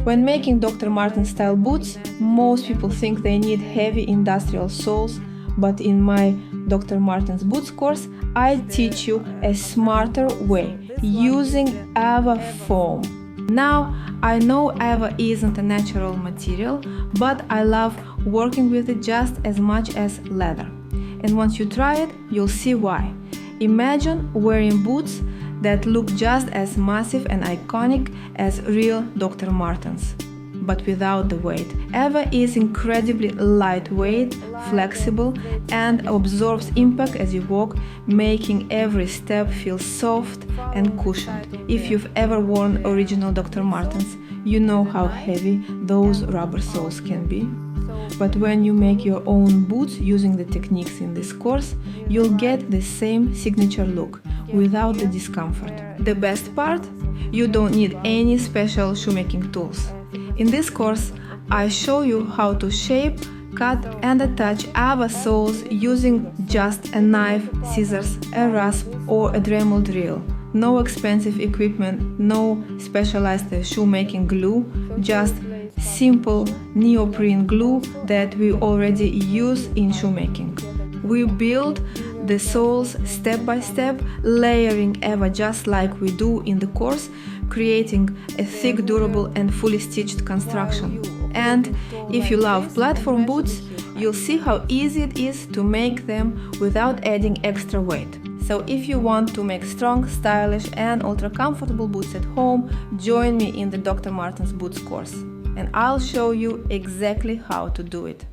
When making Dr. Martens style boots, most people think they need heavy industrial soles, but in my Dr. Martens Boots course, I teach you a smarter way, using EVA foam. Now, I know EVA isn't a natural material, but I love working with it just as much as leather. And once you try it, you'll see why. Imagine wearing boots that look just as massive and iconic as real Dr. Martens, but without the weight. EVA is incredibly lightweight, flexible, and absorbs impact as you walk, making every step feel soft and cushioned. If you've ever worn original Dr. Martens, you know how heavy those rubber soles can be. But when you make your own boots using the techniques in this course, you'll get the same signature look without the discomfort. The best part? You don't need any special shoemaking tools. In this course, I show you how to shape, cut and attach EVA soles using just a knife, scissors, a rasp or a Dremel drill. No expensive equipment, no specialized shoemaking glue, just simple neoprene glue that we already use in shoemaking. We build the soles step by step, layering EVA just like we do in the course, creating a thick, durable and fully stitched construction. And if you love platform boots, you'll see how easy it is to make them without adding extra weight. So if you want to make strong, stylish and ultra comfortable boots at home, join me in the Dr. Martens Boots course, and I'll show you exactly how to do it.